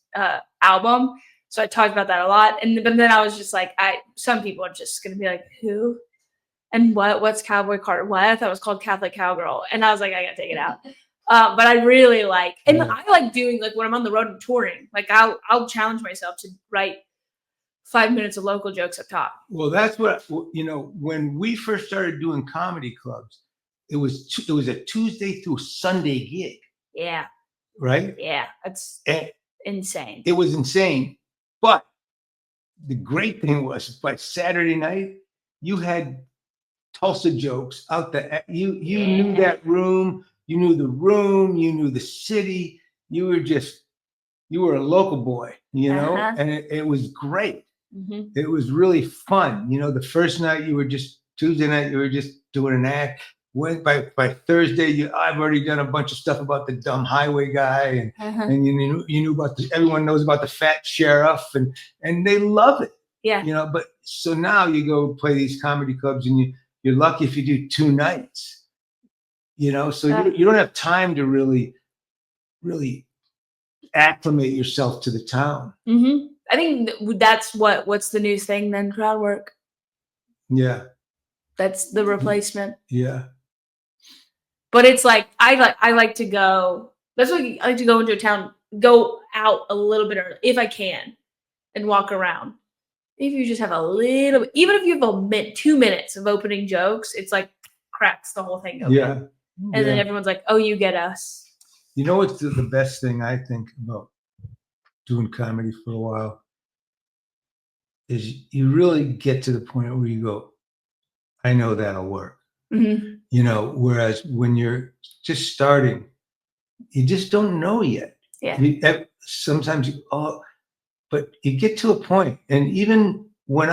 album. So I talked about that a lot. But then I was just like, some people are just gonna be like, who and what's Cowboy Carter? What? I thought it was called Catholic Cowgirl. And I was like, I gotta take it out. But I really like, and I like doing, like, when I'm on the road and touring, like I'll challenge myself to write 5 minutes of local jokes up top. Well, that's what, when we first started doing comedy clubs, it was a Tuesday through Sunday gig. Yeah. Right? Yeah. That's insane. It was insane. But the great thing was, by Saturday night, you had Tulsa jokes out there. You knew that room. You knew the room. You knew the city. You were a local boy, and it was great. Mm-hmm. It was really fun. The first night Tuesday night, you were just doing an act. By Thursday, I've already done a bunch of stuff about the dumb highway guy, and you knew about everyone knows about the fat sheriff, and they love it. Yeah. But so now you go play these comedy clubs, and you're lucky if you do 2 nights. So you don't have time to really acclimate yourself to the town. Mm-hmm. I think that's what's the new thing then, crowd work. Yeah. That's the replacement. Yeah. But it's like I like to go. That's why I like to go into a town, go out a little bit early if I can, and walk around. If you just have a little, even if you have 2 minutes of opening jokes, it's like cracks the whole thing open. Yeah. And then everyone's like, "Oh, you get us." What's the best thing I think about doing comedy for a while is you really get to the point where you go, I know that'll work. Mm-hmm. Whereas when you're just starting, you just don't know yet. Yeah. Sometimes but you get to a point, and even when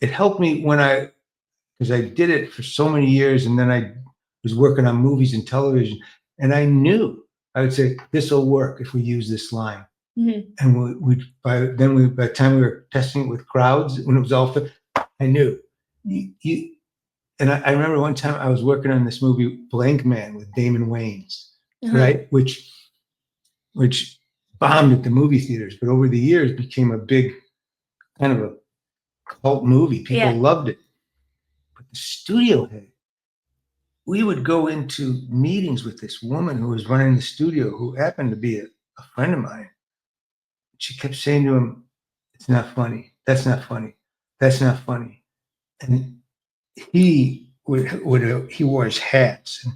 it helped me because I did it for so many years, and then I was working on movies and television, and I knew I would say, this will work if we use this line. Mm-hmm. And by the time we were testing it with crowds, when it was all fit, I knew. And I remember one time I was working on this movie, Blank Man, with Damon Wayans, right? Which bombed at the movie theaters, but over the years became a big kind of a cult movie. People loved it. But the studio head, we would go into meetings with this woman who was running the studio, who happened to be a friend of mine. She kept saying to him, "It's not funny. That's not funny. That's not funny." And he wore his hats,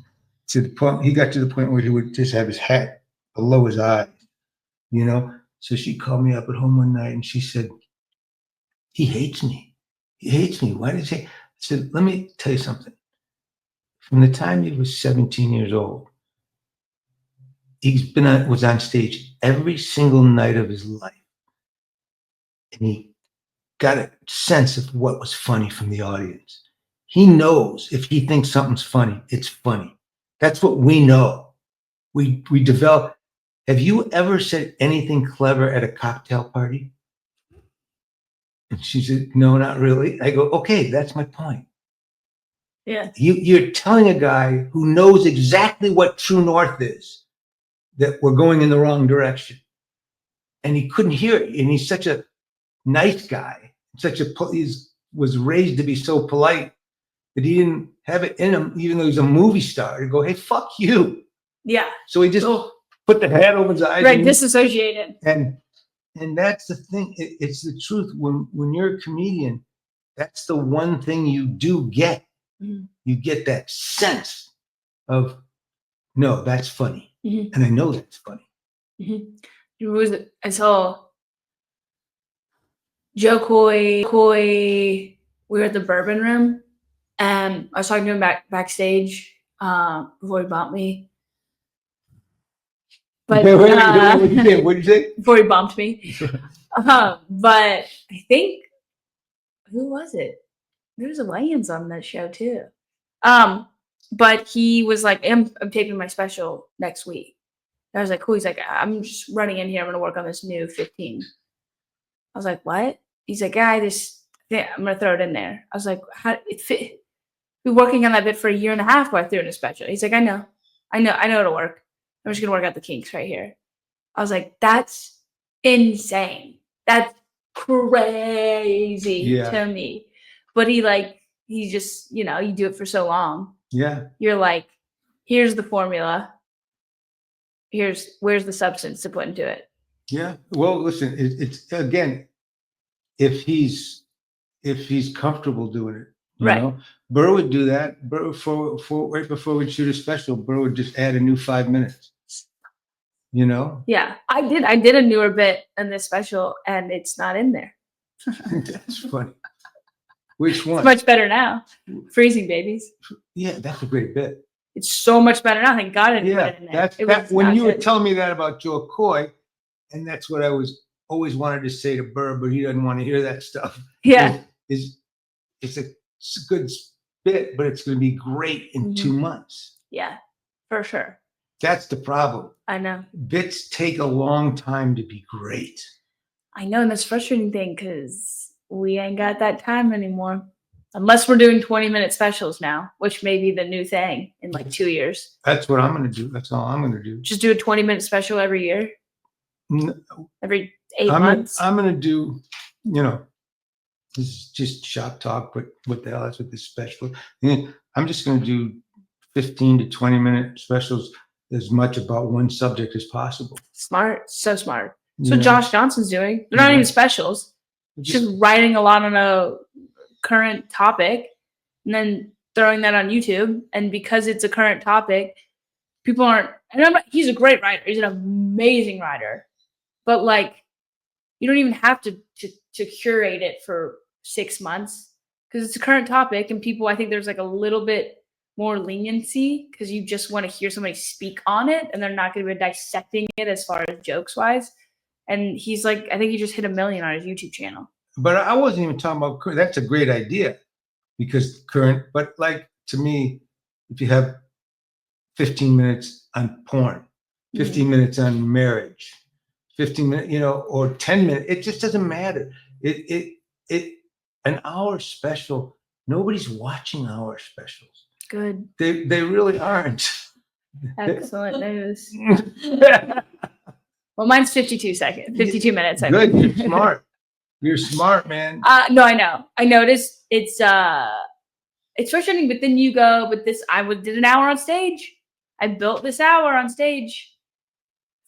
and he got to the point where he would just have his hat below his eyes, So she called me up at home one night and she said, "He hates me. He hates me. Why did he?" I said, "Let me tell you something. From the time he was 17 years old, was on stage every single night of his life, and he got a sense of what was funny from the audience. He knows if he thinks something's funny, it's funny. That's what we know. We develop. Have you ever said anything clever at a cocktail party?" And she said, "No, not really." I go, "Okay, that's my point." Yeah. You're telling a guy who knows exactly what true north is, that we're going in the wrong direction. And he couldn't hear it. And he's such a nice guy, he was raised to be so polite that he didn't have it in him, even though he's a movie star, to go, "Hey, fuck you." Yeah. So he just put the hat over his eyes. Right, disassociated. And that's the thing. It's the truth. When you're a comedian, that's the one thing you do get. Mm-hmm. You get that sense of, no, that's funny. Mm-hmm. And I know that's funny. Mm-hmm. I saw Joe Coy. We were at the Bourbon Room, and I was talking to him backstage before he bumped me. But What'd you say? Before he bumped me. But I think, who was it? There was a Wayans on that show too. But he was like, I'm taping my special next week. And I was like, cool. He's like, "I'm just running in here. I'm going to work on this new 15. I was like, what? He's like, I'm going to throw it in there. I was like, how it fit? Been working on that bit for a year and a half while I threw it in a special. He's like, I know it'll work. I'm just going to work out the kinks right here. I was like, that's insane. That's crazy Yeah. to me. But he just, you do it for so long. Yeah. You're like, here's the formula. Where's the substance to put into it? Yeah. Well, listen, it's again, if he's comfortable doing it, Right. Burr would do that. Burr for right before we'd shoot a special, Burr would just add a new 5 minutes. Yeah. I did a newer bit in this special and it's not in there. That's funny. Which one? It's much better now. Freezing babies. Yeah, that's a great bit. It's so much better now. Thank God I didn't put it in there. That's when you were good. telling me that about Joe Coy, and that's what I was always wanted to say to Burr, but he doesn't want to hear that stuff. Yeah. It's a good bit, but it's going to be great in 2 months. Yeah, for sure. That's the problem. I know. Bits take a long time to be great. I know, and that's frustrating thing because we ain't got that time anymore. Unless we're doing 20-minute specials now, which may be the new thing in like 2 years. That's what I'm going to do. That's all I'm going to do. Just do a 20-minute special every year? No, every 8 months? I'm going to do, this is just shop talk, but what the hell is with this special? I'm just going to do 15 to 20-minute specials as much about one subject as possible. Smart. So smart. That's what Josh Johnson's doing. They're not even specials. Just writing a lot on a current topic and then throwing that on YouTube. And because it's a current topic, people aren't, and he's a great writer. He's an amazing writer. But you don't even have to curate it for 6 months because it's a current topic and people, I think there's a little bit more leniency because you just want to hear somebody speak on it and they're not going to be dissecting it as far as jokes wise. And he's I think he just hit 1 million on his YouTube channel. But I wasn't even talking about current. That's a great idea because current, but to me, if you have 15 minutes on porn, 15 minutes on marriage, 15 minutes, or 10 minutes, it just doesn't matter. An hour special, nobody's watching hour specials. Good. They really aren't. Excellent news. Well, mine's 52 minutes. Good. You're smart. You're smart, man. No, I know. I noticed it's frustrating, but then you go, but I did an hour on stage. I built this hour on stage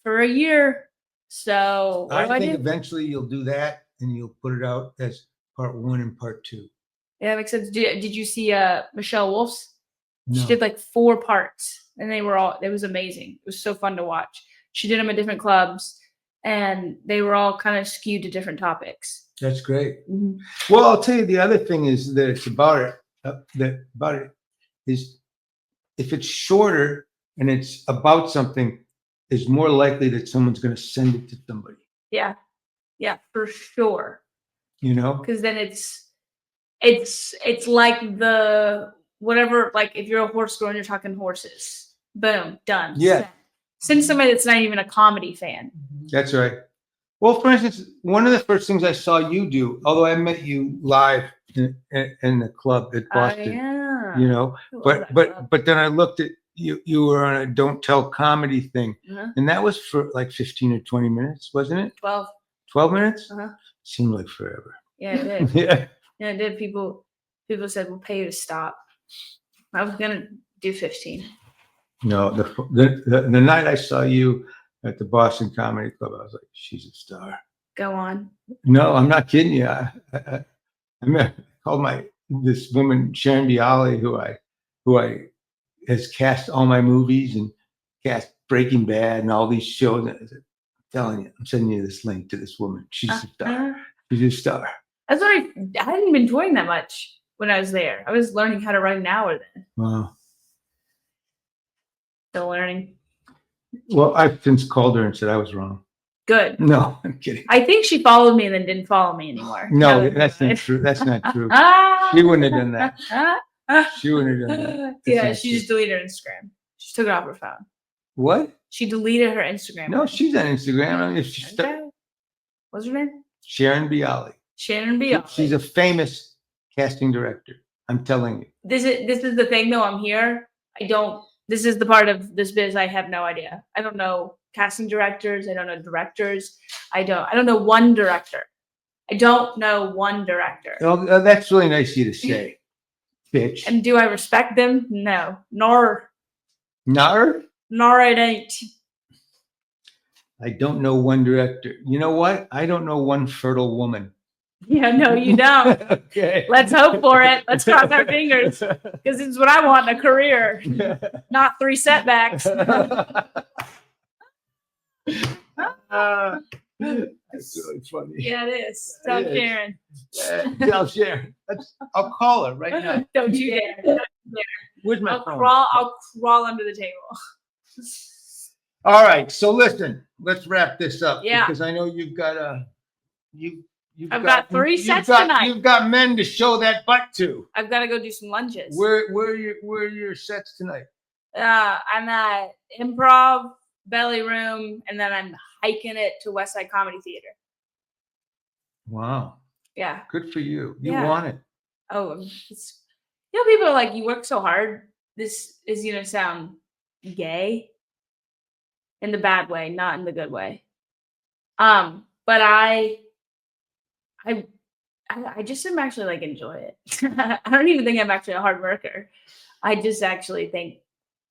for a year. So what do I think eventually you'll do that and you'll put it out as part 1 and part 2. Yeah, that makes sense. Did you see Michelle Wolf's? No. She did 4 parts and it was amazing. It was so fun to watch. She did them at different clubs and they were all kind of skewed to different topics. That's great. Mm-hmm. Well, I'll tell you the other thing is that it's about it is if it's shorter and it's about something, it's more likely that someone's going to send it to somebody. Yeah. Yeah, for sure. Because then it's like the whatever, if you're a horse girl and you're talking horses, boom, done. Yeah. Send somebody that's not even a comedy fan. That's right. Well, for instance, one of the first things I saw you do, although I met you live in the club at Boston, but then I looked at you were on a Don't Tell comedy thing, and that was for 15 or 20 minutes, wasn't it? 12 minutes? Seemed like forever. Yeah, it did. Yeah, it did. People said, we'll pay you to stop. I was going to do 15. No, the night I saw you at the Boston Comedy Club, I was like, she's a star. Go on. No, I'm not kidding you. I called this woman, Sharon Bialy, who I has cast all my movies and cast Breaking Bad and all these shows. I said, I'm telling you, I'm sending you this link to this woman. She's a star. She's a star. That's what I hadn't been doing that much when I was there. I was learning how to write an hour then. Wow. Still learning. Well, I've since called her and said I was wrong. Good. No, I'm kidding. I think she followed me and then didn't follow me anymore. No, that's not true. That's not true. She wouldn't have done that. She wouldn't have done that. Yeah, she just deleted her Instagram. She took it off her phone. What? She deleted her Instagram. No, she's on Instagram. I mean, if she What's her name? Sharon Bialy. Sharon Bialy. She's a famous casting director. I'm telling you. This is the thing, though. I'm here. This is the part of this biz I have no idea. I don't know casting directors. I don't know directors. I don't know one director. I don't know one director. Well, that's really nice of you to say, bitch. And do I respect them? No. Nor it ain't. I don't know one director. You know what? I don't know one fertile woman. Yeah, no, you don't. Okay. Let's hope for it. Let's cross our fingers. Because it's what I want in a career, not 3 setbacks. That's really funny. Yeah, it is. Tell It is. Sharon. Tell Sharon. I'll call her right now. Don't you dare. Where's my I'll phone? crawl under the table. All right. So listen, let's wrap this up. Yeah. Because I know you've got I've got 3 sets you've got, tonight. You've got men to show that butt to. I've got to go do some lunges. Where are your sets tonight? I'm at Improv, Belly Room, and then I'm hiking it to West Side Comedy Theater. Wow. Yeah. Good for you. You Yeah. want it. Oh, people are like, you work so hard. This is gonna sound gay in the bad way, not in the good way. But I just am actually like enjoy it. I don't even think I'm actually a hard worker. I just actually think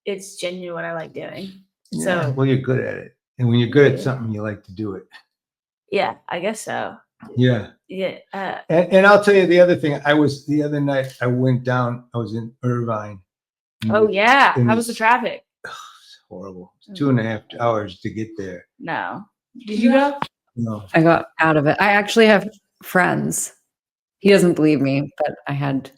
it's genuine what I like doing. Yeah. So Well, you're good at it. And when you're good at something, you like to do it. yeah, I guess so. Yeah. Yeah. And I'll tell you the other thing. The other night I went down, I was in Irvine. Oh yeah. And How was the traffic? It's horrible. It's 2.5 hours to get there. No. Did you go? No. I got out of it. I actually have friends. He doesn't believe me, but I had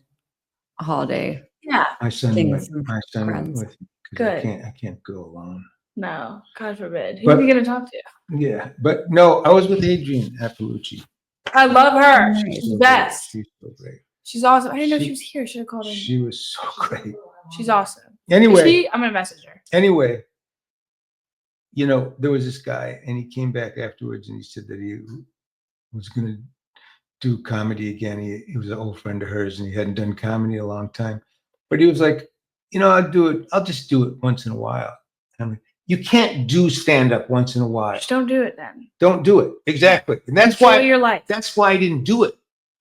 a holiday. Yeah. My son Things went and friends. with me because Good. I can't go alone. No. God forbid. Who But- are you gonna talk to? Yeah. But no, I was with Adrienne Appalucci. I love her. Nice. She's the So best. great. She's so great. She's awesome. I didn't know She- she was here. Should have called her. She was so great. She's awesome. Anyway, I'm gonna message her. anyway, there was this guy and he came back afterwards and he said that he was going to do comedy again. He was an old friend of hers and he hadn't done comedy in a long time, but he was like, I'll do it. I'll just do it once in a while. And I'm like, you can't do stand up once in a while. Just don't do it then. Don't do it. Exactly. And that's Enjoy why your life. that's why I didn't do it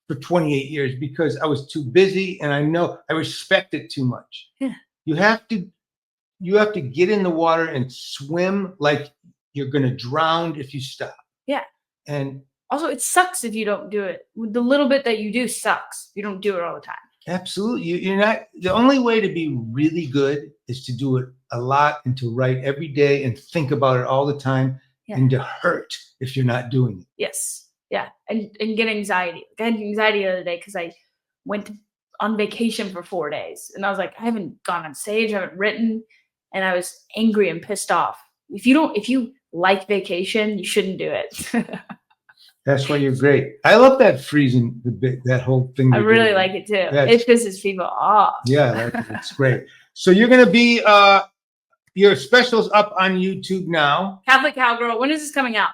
for 28 years, because I was too busy and I know I respect it too much. Yeah. You have to get in the water and swim like you're going to drown if you stop. Yeah. And Also, it sucks if you don't do it. The little bit that you do sucks. You don't do it all the time. absolutely, you're not, the only way to be really good is to do it a lot and to write every day and think about it all the time and to hurt if you're not doing it. Yes. Yeah. And get anxiety. I had anxiety the other day because I went on vacation for 4 days. And I was like, I haven't gone on stage, I haven't written. And I was angry and pissed off. If you like vacation, you shouldn't do it. That's why you're great. I love that freezing, that whole thing. I you really do. like it too. Yeah, It pisses people off. Yeah, it's great. So you're going to be, your special's up on YouTube now. Catholic Cowgirl. When is this coming out?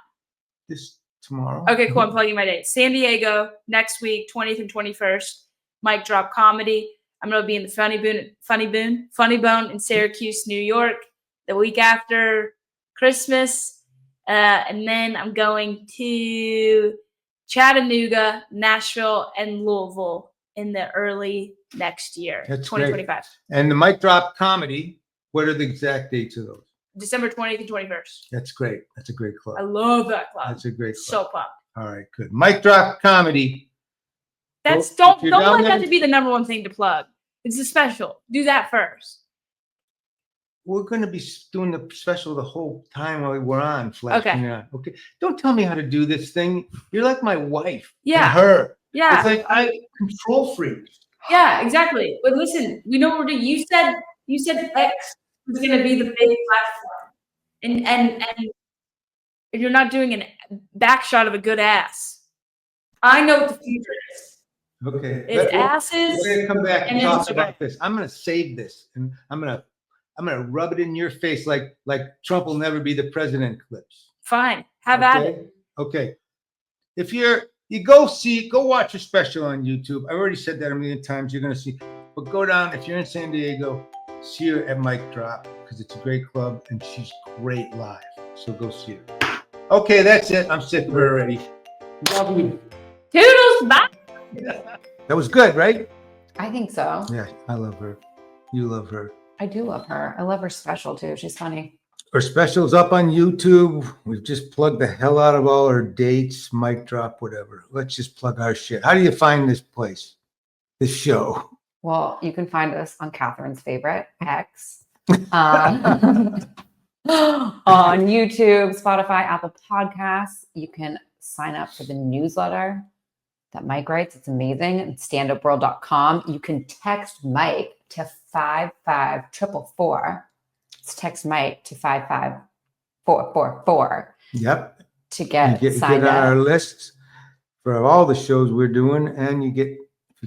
This tomorrow. Okay, cool. I'm plugging my dates. San Diego next week, 20th and 21st. Mic Drop Comedy. I'm gonna be in the Funny Bone in Syracuse, New York, the week after Christmas, and then I'm going to Chattanooga, Nashville, and Louisville in the early next year, That's great. 2025. And the Mic Drop Comedy, what are the exact dates of those? December 20th and 21st. That's great. That's a great club. I love that club. That's a great club. So pumped. All right, good. Mic Drop Comedy. That's Well, if don't you're let down that there- to be the number one thing to plug. It's a special. Do that first. We're going to be doing the special the whole time while we're on. Flashing on. Okay. Don't tell me how to do this thing. You're like my wife. Yeah. And her. Yeah. It's like I control freak. Yeah, exactly. But listen, we know what we're doing. You said X was gonna be the big platform. And if you're not doing a back shot of a good ass, I know what the future is. Okay. It's asses. We're gonna come back and and talk Instagram. about this. I'm gonna save this and I'm gonna rub it in your face like Trump will never be the president clips. Fine. Have at it. Okay. If you go watch your special on YouTube. I've already said that a million times. You're gonna see, but go down if you're in San Diego, see her at Mic Drop because it's a great club and she's great live. So go see her. Okay, that's it. I'm sick of her already. Love you. Toodles, bye. That was good, right? I think so. Yeah, I love her. You love her. I do love her. I love her special too. She's funny. Her special's up on YouTube. We've just plugged the hell out of all her dates, mic drop, whatever. Let's just plug our shit. How do you find this place? This show? Well, you can find us on Catherine's favorite, X, on YouTube, Spotify, Apple Podcasts. You can sign up for the newsletter that Mike writes. It's amazing. It's standupworld.com. You can text Mike to 55444. Text Mike to 55444 Yep. to You get get signed on our up. lists for all the shows we're doing, and you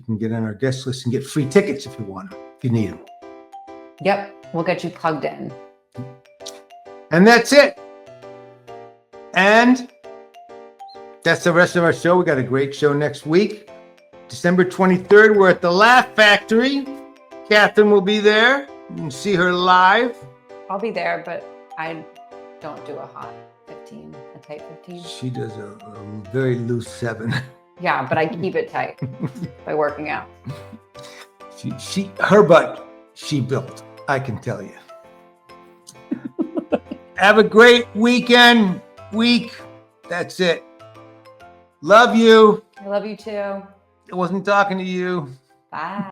can get on our guest list and get free tickets if you want them, if you need them. Yep, we'll get you plugged in. And that's it. And that's the rest of our show. We got a great show next week. December 23rd, we're at the Laugh Factory. Catherine will be there. You can see her live. I'll be there, but I don't do a hot 15, a tight 15. She does a very loose 7. Yeah, but I keep it tight by working out. Her butt, she built, I can tell you. Have a great week. That's it. Love you. I love you too. I wasn't talking to you. Bye.